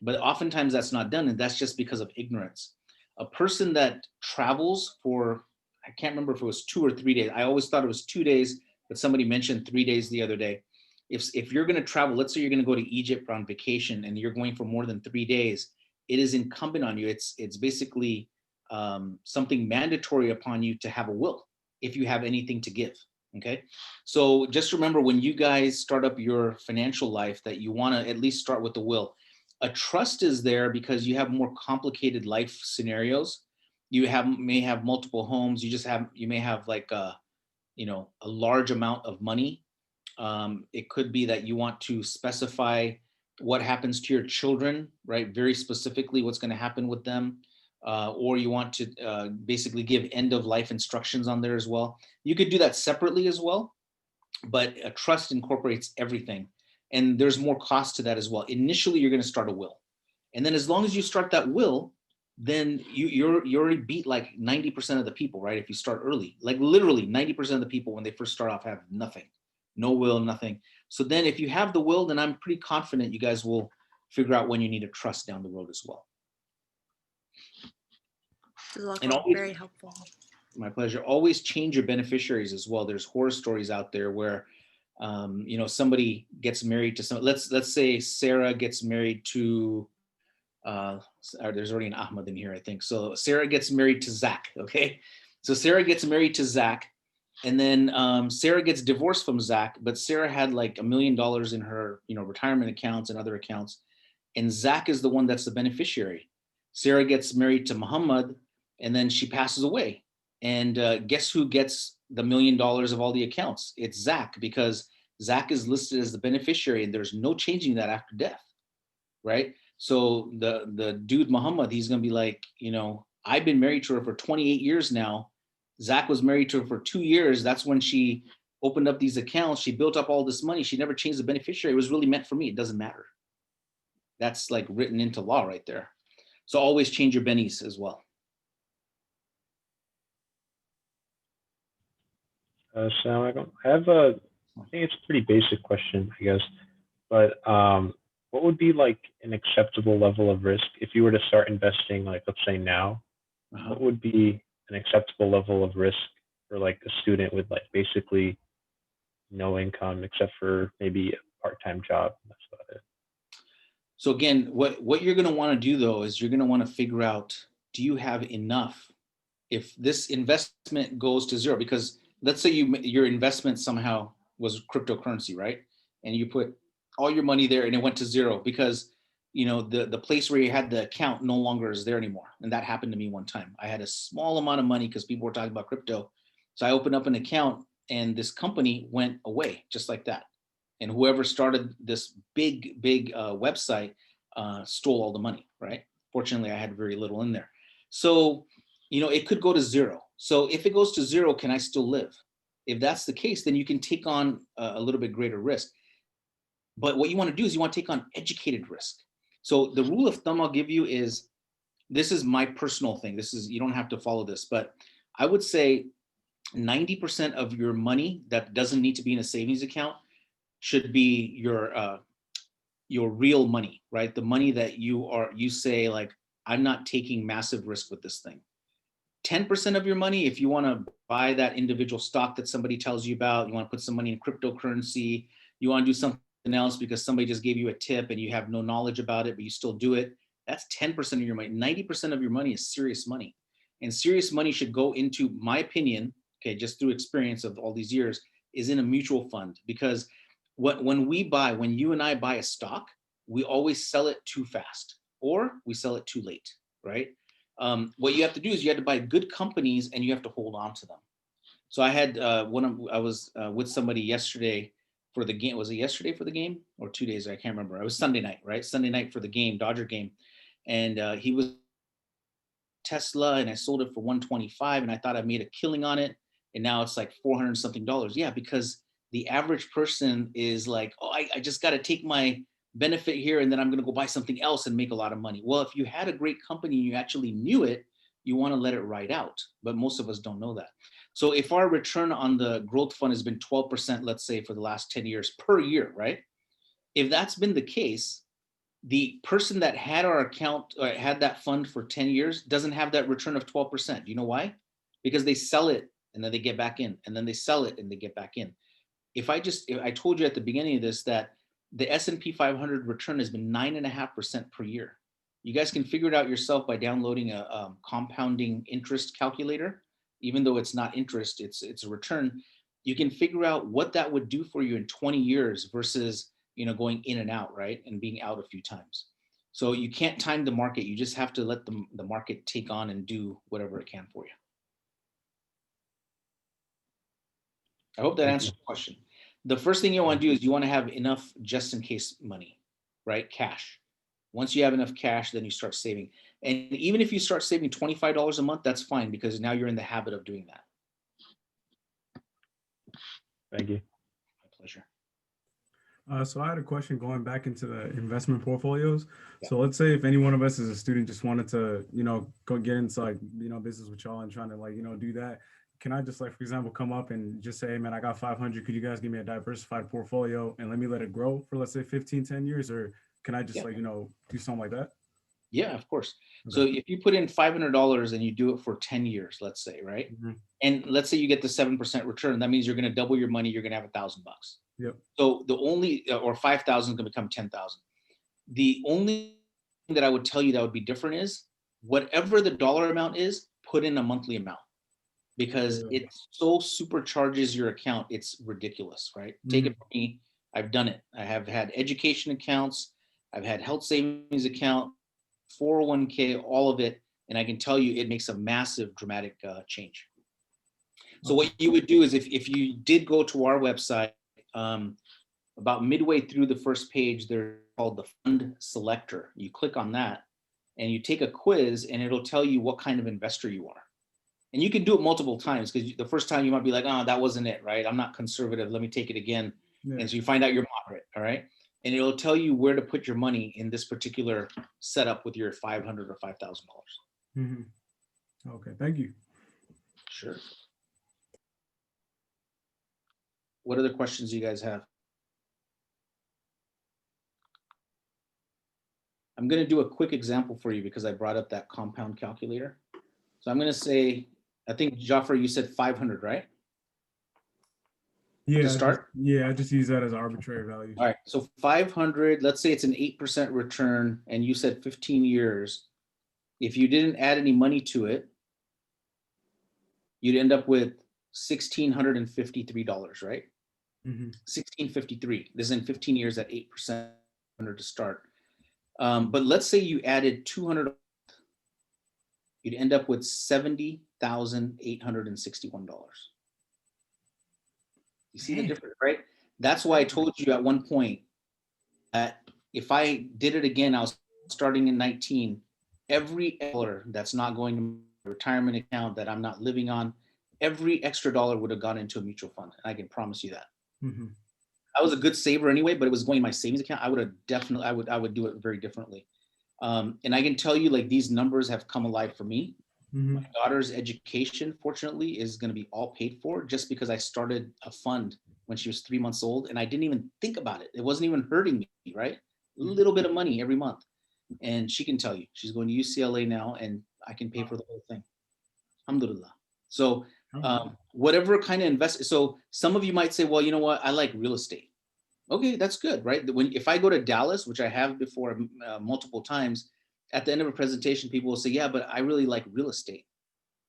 But oftentimes that's not done, and that's just because of ignorance. A person that travels for, I can't remember if it was 2 or 3 days. I always thought it was 2 days, but somebody mentioned 3 days the other day. If you're going to travel, let's say you're going to go to Egypt on vacation and you're going for more than 3 days, it is incumbent on you. It's basically something mandatory upon you to have a will if you have anything to give. Okay. So just remember, when you guys start up your financial life, that you want to at least start with the will. A trust is there because you have more complicated life scenarios. You may have multiple homes. You may have like a large amount of money. It could be that you want to specify what happens to your children, right? Very specifically what's going to happen with them. Or you want to basically give end of life instructions on there as well. You could do that separately as well, but a trust incorporates everything. And there's more cost to that as well. Initially, you're going to start a will. And then as long as you start that will, then you already beat like 90% of the people, right? If you start early, like literally 90% of the people when they first start off have nothing, no will, nothing. So then if you have the will, then I'm pretty confident you guys will figure out when you need a trust down the road as well. And always,
very helpful.
My pleasure. Always change your beneficiaries as well. There's horror stories out there where somebody gets married to someone. Let's say Sarah gets married to there's already an Ahmad in here, I think. So Sarah gets married to Zach. Okay. So Sarah gets married to Zach, and then Sarah gets divorced from Zach, but Sarah had like $1 million in her, retirement accounts and other accounts. And Zach is the one that's the beneficiary. Sarah gets married to Muhammad, and then she passes away. And guess who gets the $1 million of all the accounts? It's Zach, because Zach is listed as the beneficiary, and there's no changing that after death, right? So the dude Muhammad, he's gonna be like, I've been married to her for 28 years now. Zach was married to her for 2 years. That's when she opened up these accounts. She built up all this money. She never changed the beneficiary. It was really meant for me. It doesn't matter. That's like written into law right there. So always change your bennies as well.
So I have I think it's a pretty basic question, I guess, but what would be like an acceptable level of risk if you were to start investing, like let's say now? What would be an acceptable level of risk for like a student with like basically no income except for maybe a part-time job? That's about it.
So again, what you're going to want to do though is you're going to want to figure out, do you have enough? If this investment goes to zero, because let's say your investment somehow was cryptocurrency, right? And you put all your money there and it went to zero because the place where you had the account no longer is there anymore. And that happened to me one time. I had a small amount of money because people were talking about crypto. So I opened up an account and this company went away just like that. And whoever started this big website stole all the money, right? Fortunately, I had very little in there. So, it could go to zero. So if it goes to zero, can I still live? If that's the case, then you can take on a little bit greater risk. But what you want to do is you want to take on educated risk. So the rule of thumb I'll give you is, this is my personal thing. You don't have to follow this, but I would say 90% of your money that doesn't need to be in a savings account should be your real money, right? The money that you say like, I'm not taking massive risk with this thing. 10% of your money, if you want to buy that individual stock that somebody tells you about, you want to put some money in cryptocurrency, you want to do something else because somebody just gave you a tip and you have no knowledge about it, but you still do it. That's 10% of your money. 90% of your money is serious money. And serious money should go into, my opinion, okay, just through experience of all these years, is in a mutual fund. Because when you and I buy a stock, we always sell it too fast or we sell it too late, right? What you have to do is you have to buy good companies and you have to hold on to them. So I had I was with somebody yesterday for the game. Was it yesterday for the game or 2 days? I can't remember. It was Sunday night, right? Sunday night for the game, Dodger game. And he was Tesla and I sold it for 125 and I thought I made a killing on it. And now it's like 400 something dollars. Yeah, because the average person is like, oh, I just got to take my benefit here and then I'm going to go buy something else and make a lot of money. Well, if you had a great company, you actually knew it, you want to let it ride out. But most of us don't know that. So if our return on the growth fund has been 12%, let's say for the last 10 years per year, right? If that's been the case, the person that had our account or had that fund for 10 years doesn't have that return of 12%. You know why? Because they sell it and then they get back in, and then they sell it and they get back in. If I told you at the beginning of this that the S&P 500 return has been 9.5% per year. You guys can figure it out yourself by downloading a compounding interest calculator. Even though it's not interest, it's a return. You can figure out what that would do for you in 20 years versus, you know, going in and out, right? And being out a few times. So you can't time the market. You just have to let the market take on and do whatever it can for you. I hope that answers the question. The first thing you want to do is you want to have enough just in case money, right? Cash. Once you have enough cash, then you start saving. And even if you start saving $25 a month, that's fine because now you're in the habit of doing that.
Thank you.
My pleasure.
So I had a question going back into the investment portfolios.
Yeah.
So let's say if any one of us as a student just wanted to, you know, go get into like, you know, business with y'all and trying to like, you know, do that. Can I just like, for example, come up and just say, hey, man, I got 500. Could you guys give me a diversified portfolio and let me let it grow for, let's say 15, 10 years? Or can I just like, you know, do something like that?
Yeah, of course.
Okay.
So if you put in $500 and you do it for 10 years, let's say, right?
Mm-hmm.
And let's say you get the 7% return, that means you're going to double your money. You're going to have $1,000.
Yep.
So the only, or 5,000 can become 10,000. The only thing that I would tell you that would be different is whatever the dollar amount is, put in a monthly amount because it so supercharges your account. It's ridiculous, right? Mm-hmm. Take it from me. I've done it. I have had education accounts. I've had health savings account, 401k, all of it. And I can tell you it makes a massive dramatic change. So what you would do is if you did go to our website, about midway through the first page, they're called the fund selector. You click on that and you take a quiz and it'll tell you what kind of investor you are. And you can do it multiple times because the first time you might be like, oh, that wasn't it, right? I'm not conservative. Let me take it again. Yeah. And so you find out you're moderate, all right? And it'll tell you where to put your money in this particular setup with your $500 or $5,000.
Mm-hmm. Okay, thank you.
Sure. What other questions do you guys have? I'm going to do a quick example for you because I brought up that compound calculator. So I'm going to say, I think, Jaffer, you said 500, right?
Yeah.
To start?
I just use that as an arbitrary value.
All right. So 500, let's say it's an 8% return and you said 15 years. If you didn't add any money to it, you'd end up with $1,653, right? Mm-hmm. 1653. This is in 15 years at 8% to start. But let's say you added 200, you'd end up with $70,861. You see the difference, right? That's why I told you at one point that if I did it again, I was starting in 19, every dollar that's not going to my retirement account that I'm not living on, every extra dollar would have gone into a mutual fund. And I can promise you that. Mm-hmm. I was a good saver anyway, but it was going in my savings account. I would have definitely, I would do it very differently. And I can tell you, like, these numbers have come alive for me. Mm-hmm. My daughter's education, fortunately, is going to be all paid for just because I started a fund when she was 3 months old and I didn't even think about it. It wasn't even hurting me, right? A little bit of money every month. And she can tell you, she's going to UCLA now and I can pay for the whole thing. Alhamdulillah. So whatever kind of invest. So some of you might say, well, you know what? I like real estate. Okay, that's good, right? If I go to Dallas, which I have before multiple times, at the end of a presentation, people will say, yeah, but I really like real estate,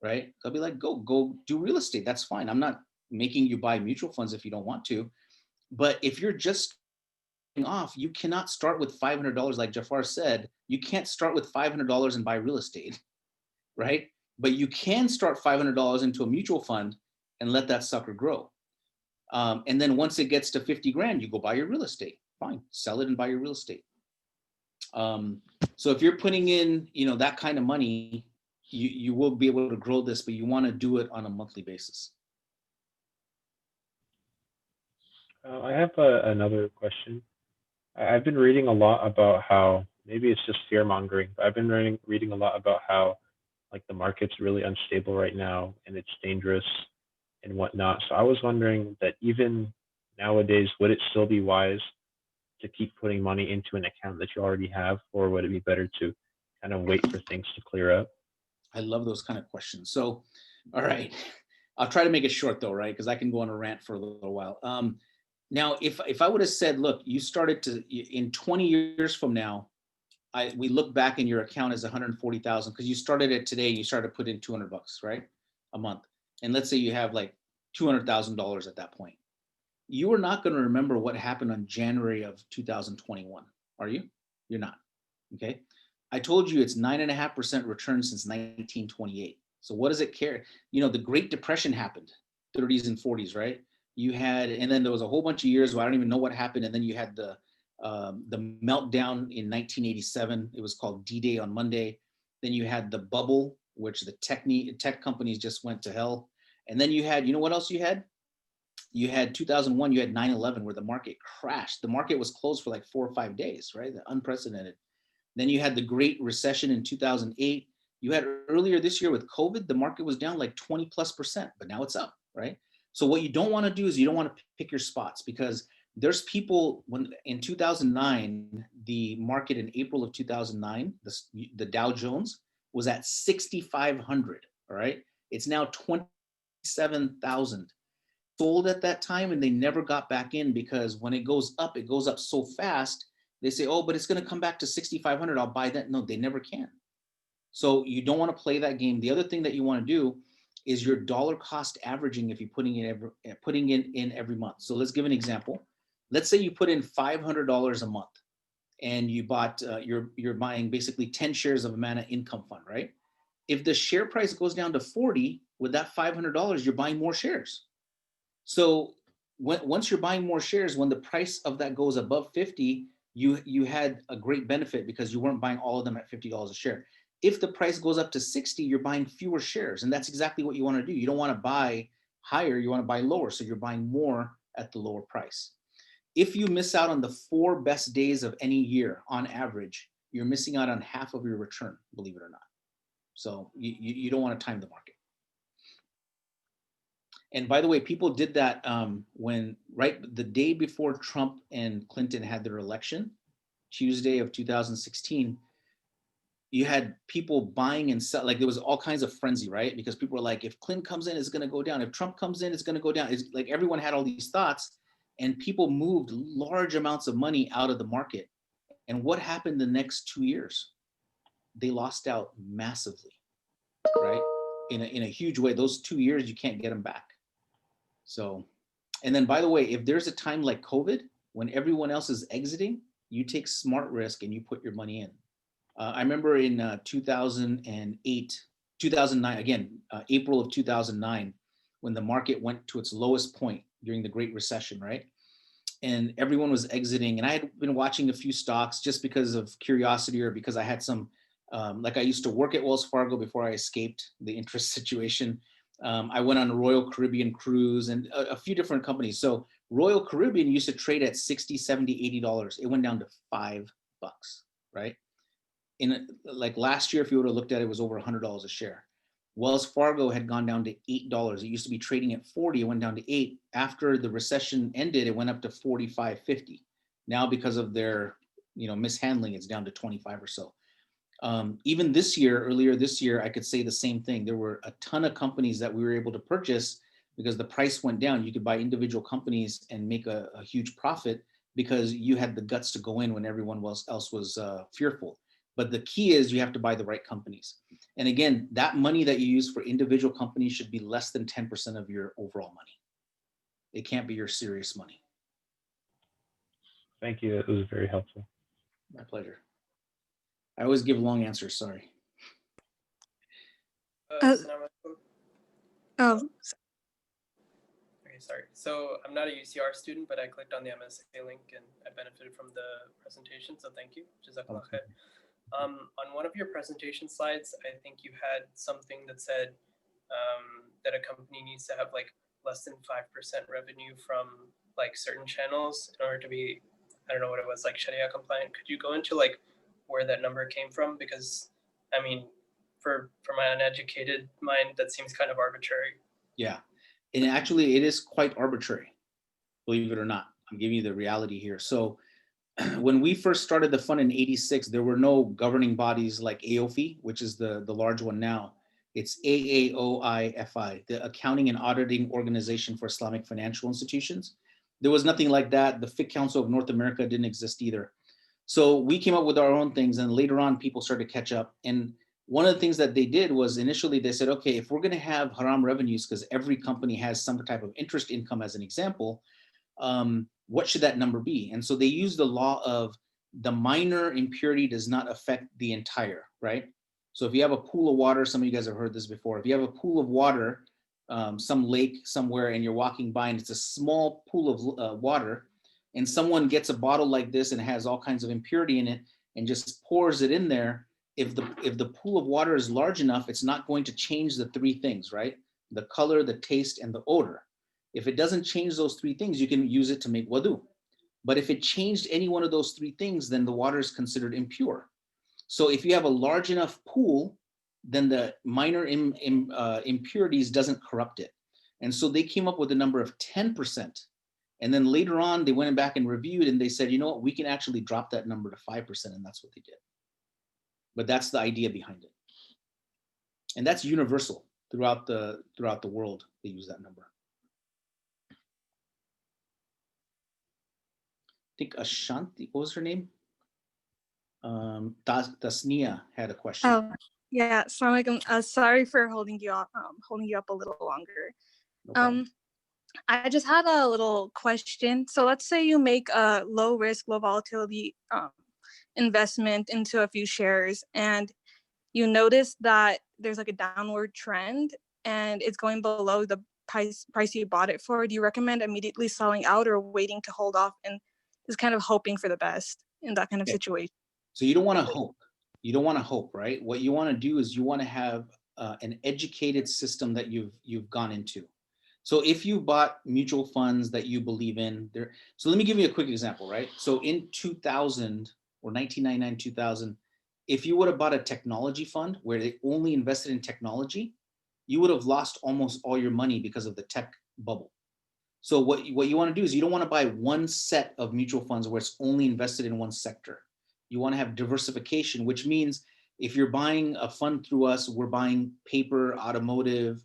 right? I'll be like, go do real estate. That's fine. I'm not making you buy mutual funds if you don't want to. But if you're just off, you cannot start with $500. Like Jafar said, you can't start with $500 and buy real estate, right? But you can start $500 into a mutual fund and let that sucker grow. And then once it gets to 50 grand, you go buy your real estate. Fine, sell it and buy your real estate. So if you're putting in, that kind of money, you will be able to grow this, but you want to do it on a monthly basis.
I have another question. I've been reading a lot about how maybe it's just fear mongering, but I've been reading a lot about how like the market's really unstable right now and it's dangerous and whatnot. So I was wondering that even nowadays, would it still be wise to keep putting money into an account that you already have, or would it be better to kind of wait for things to clear up?
I love those kind of questions. So, all right, I'll try to make it short though, right? Because I can go on a rant for a little while. Now, if I would have said, look, you started to in 20 years from now, we look back and your account is 140,000 because you started it today and you started to put in $200, right, a month. And let's say you have like $200,000 at that point. You are not going to remember what happened on January of 2021, are you? You're not. Okay. I told you it's 9.5% return since 1928. So what does it care? You know, the Great Depression happened, 30s and 40s, right? You had, and then there was a whole bunch of years where I don't even know what happened. And then you had the meltdown in 1987. It was called D-Day on Monday. Then you had the bubble, which the tech companies just went to hell. And then you had, you know what else you had? You had 2001, you had 9/11 where the market crashed. The market was closed for like 4 or 5 days, right? Unprecedented. Then you had the Great Recession in 2008. You had earlier this year with COVID, the market was down like 20+%, but now it's up, right? So what you don't want to do is you don't want to pick your spots, because there's people when in 2009, the market in April of 2009, the Dow Jones was at 6,500, all right? It's now 27,000. Sold at that time and they never got back in, because when it goes up so fast. They say, oh, but it's going to come back to 6,500. I'll buy that. No, they never can. So you don't want to play that game. The other thing that you want to do is your dollar cost averaging if you're putting in every month. So let's give an example. Let's say you put in $500 a month and you bought, you're buying basically 10 shares of a Mana Income Fund, right? If the share price goes down to 40, with that $500, you're buying more shares. So once you're buying more shares, when the price of that goes above 50, you had a great benefit because you weren't buying all of them at $50 a share. If the price goes up to 60, you're buying fewer shares. And that's exactly what you want to do. You don't want to buy higher, you want to buy lower. So you're buying more at the lower price. If you miss out on the 4 best days of any year on average, you're missing out on half of your return, believe it or not. So you don't want to time the market. And by the way, people did that when, right, the day before Trump and Clinton had their election, Tuesday of 2016, you had people buying and sell, like there was all kinds of frenzy, right? Because people were like, if Clinton comes in, it's going to go down. If Trump comes in, it's going to go down. It's like everyone had all these thoughts, and people moved large amounts of money out of the market. And what happened the next 2 years? They lost out massively, right? In a huge way. Those 2 years, you can't get them back. So, and then by the way, if there's a time like COVID, when everyone else is exiting, you take smart risk and you put your money in. I remember in 2009, again, April of 2009, when the market went to its lowest point during the Great Recession, right? And everyone was exiting. And I had been watching a few stocks just because of curiosity, or because I had some, like I used to work at Wells Fargo before I escaped the interest situation. I went on a Royal Caribbean cruise and a few different companies. So Royal Caribbean used to trade at $60, $70, $80. It went down to $5, right? Like last year, if you would have looked at it, it was over $100 a share. Wells Fargo had gone down to $8. It used to be trading at 40. It went down to 8. After the recession ended, it went up to 45, 50. Now, because of their, mishandling, it's down to 25 or so. Even this year, earlier this year, I could say the same thing. There were a ton of companies that we were able to purchase because the price went down. You could buy individual companies and make a huge profit because you had the guts to go in when everyone else was fearful. But the key is you have to buy the right companies. And again, that money that you use for individual companies should be less than 10% of your overall money. It can't be your serious money.
Thank you. That was very helpful.
My pleasure. I always give long answers, sorry.
Oh. Okay, sorry. So I'm not a UCR student, but I clicked on the MSA link and I benefited from the presentation. So thank you. Jazakallah khair. On one of your presentation slides, I think you had something that said that a company needs to have like less than 5% revenue from like certain channels in order to be, I don't know what it was, like Sharia compliant. Could you go into like where that number came from? Because I mean, for my uneducated mind, that seems kind of arbitrary.
Yeah, and actually it is quite arbitrary, believe it or not. I'm giving you the reality here. So when we first started the fund in 86, there were no governing bodies like AOFI, which is the large one now. It's AAOIFI, the Accounting and Auditing Organization for Islamic Financial Institutions. There was nothing like that. The FIC Council of North America didn't exist either. So we came up with our own things, and later on people started to catch up. And one of the things that they did was initially they said, okay, if we're going to have haram revenues, because every company has some type of interest income as an example, what should that number be? And so they used the law of the minor impurity does not affect the entire, right? So if you have a pool of water, some of you guys have heard this before. If you have a pool of water, some lake somewhere, and you're walking by and it's a small pool of water, and someone gets a bottle like this and has all kinds of impurity in it and just pours it in there, if the pool of water is large enough, it's not going to change the three things, right? The color, the taste, and the odor. If it doesn't change those three things, you can use it to make wudu. But if it changed any one of those three things, then the water is considered impure. So if you have a large enough pool, then the minor impurities doesn't corrupt it. And so they came up with a number of 10%. And then later on, they went back and reviewed, and they said, you know what, we can actually drop that number to 5%, and that's what they did. But that's the idea behind it. And that's universal throughout the world. They use that number. I think Ashanti, what was her name? Tasnia had a question.
Oh, yeah. Assalamualaikum. Sorry for holding you up a little longer.
No
I just had a little question. So let's say you make a low risk, low volatility investment into a few shares, and you notice that there's like a downward trend and it's going below the price you bought it for. Do you recommend immediately selling out or waiting to hold off and just kind of hoping for the best in that kind of situation?
So you don't want to hope. You don't want to hope, right? What you want to do is you want to have an educated system that you've gone into. So if you bought mutual funds that you believe in, there. So let me give you a quick example, right? So in 2000 or 1999, 2000, if you would have bought a technology fund where they only invested in technology, you would have lost almost all your money because of the tech bubble. So what you want to do is you don't want to buy one set of mutual funds where it's only invested in one sector. You want to have diversification, which means if you're buying a fund through us, we're buying paper, automotive,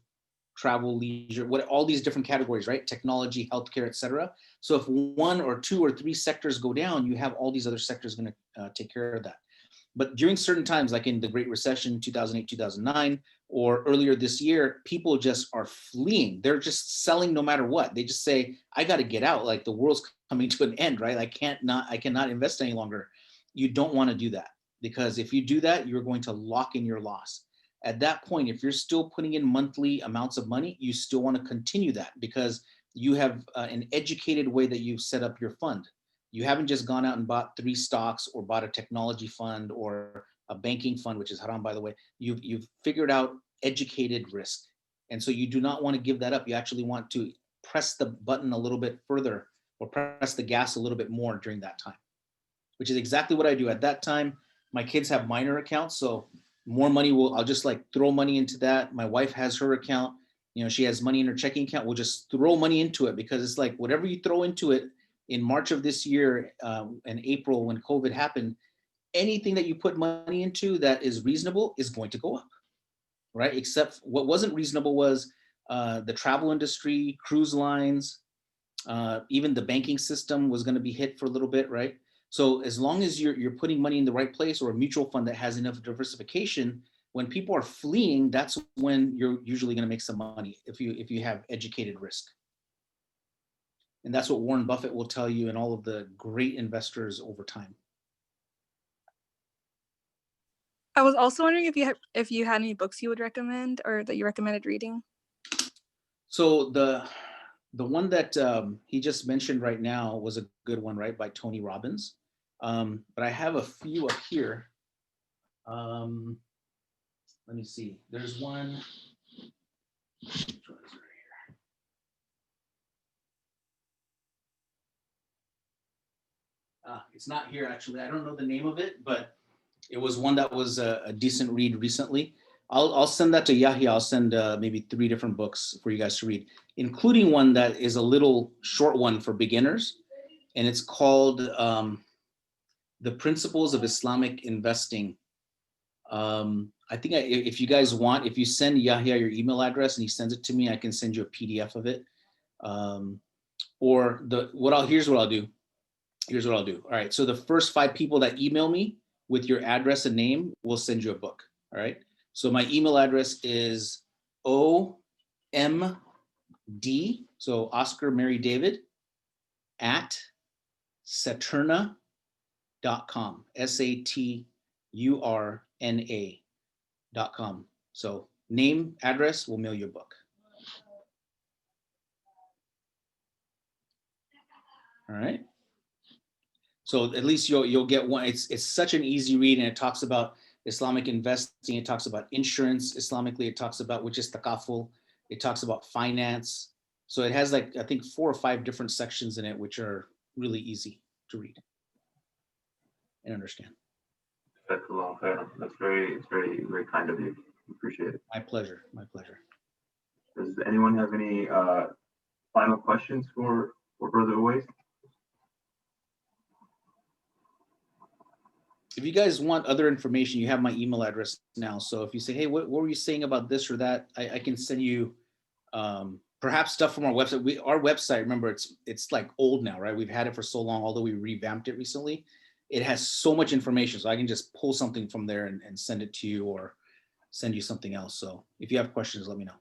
travel, leisure, all these different categories, right? Technology, healthcare, et cetera. So if one or two or three sectors go down, you have all these other sectors going to take care of that. But during certain times, like in the Great Recession, 2008, 2009, or earlier this year, people just are fleeing. They're just selling no matter what. They just say, I got to get out. Like the world's coming to an end, right? I cannot invest any longer. You don't want to do that, because if you do that, you're going to lock in your loss. At that point, if you're still putting in monthly amounts of money, you still want to continue that because you have an educated way that you've set up your fund. You haven't just gone out and bought 3 stocks or bought a technology fund or a banking fund, which is haram, by the way. You've figured out educated risk. And so you do not want to give that up. You actually want to press the button a little bit further or press the gas a little bit more during that time, which is exactly what I do. At that time, my kids have minor accounts. So more money I'll just like throw money into that. My wife has her account. You know, she has money in her checking account. We'll just throw money into it because it's like whatever you throw into it in March of this year and April when COVID happened, anything that you put money into that is reasonable is going to go up, right? Except what wasn't reasonable was the travel industry, cruise lines, even the banking system was going to be hit for a little bit, right? So as long as you're putting money in the right place or a mutual fund that has enough diversification, when people are fleeing, that's when you're usually going to make some money if you have educated risk. And that's what Warren Buffett will tell you and all of the great investors over time.
I was also wondering if you had any books you would recommend or that you recommended reading.
So the one that he just mentioned right now was a good one, right, by Tony Robbins. But I have a few up here. Let me see. There's one. It's not here actually. I don't know the name of it, but it was one that was a decent read recently. I'll send that to Yahya. I'll send maybe 3 different books for you guys to read, including one that is a little short one for beginners, and it's called The Principles of Islamic Investing. I think if you guys want, if you send Yahya your email address and he sends it to me, I can send you a PDF of it. Here's what I'll do. All right. So the first 5 people that email me with your address and name, we'll send you a book. All right. So my email address is OMD, so Oscar Mary David, at Saturna.com, SATURNA.com. So name, address, we'll mail you a book. All right. So at least you'll get one. It's such an easy read, and it talks about Islamic investing. It talks about insurance Islamically. It talks about, which is takaful. It talks about finance. So it has like, I think 4 or 5 different sections in it, which are really easy to read and understand.
That's very kind of you. Appreciate it.
My pleasure. My pleasure.
Does anyone have any final questions for Brother Owaiz?
If you guys want other information, you have my email address now. So if you say, hey, what were you saying about this or that? I can send you perhaps stuff from our website. Our website, remember, it's like old now, right? We've had it for so long, although we revamped it recently. It has so much information. So I can just pull something from there and send it to you or send you something else. So if you have questions, let me know.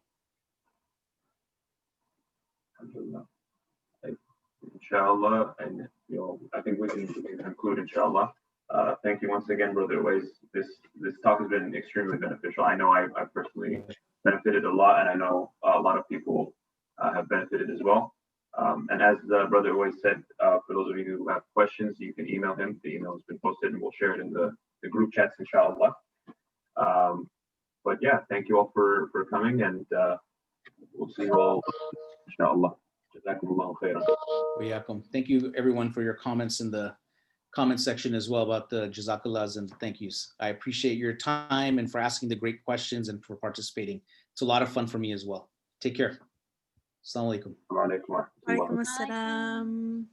Inshallah, and I think we can conclude, inshallah. Thank you once again, Brother Owaiz. This talk has been extremely beneficial. I know I personally benefited a lot, and I know a lot of people have benefited as well. And as Brother Owaiz said, for those of you who have questions, you can email him. The email has been posted, and we'll share it in the group chats, inshallah. But yeah, thank you all for coming, and we'll see you all, inshallah. Jazakumullahu khairan.
Thank you, everyone, for your comments in the comment section as well about the jazakalahs and thank yous. I appreciate your time and for asking the great questions and for participating. It's a lot of fun for me as well. Take care. Assalamu alaikum.
Wa alaikum
Walaikum assalam.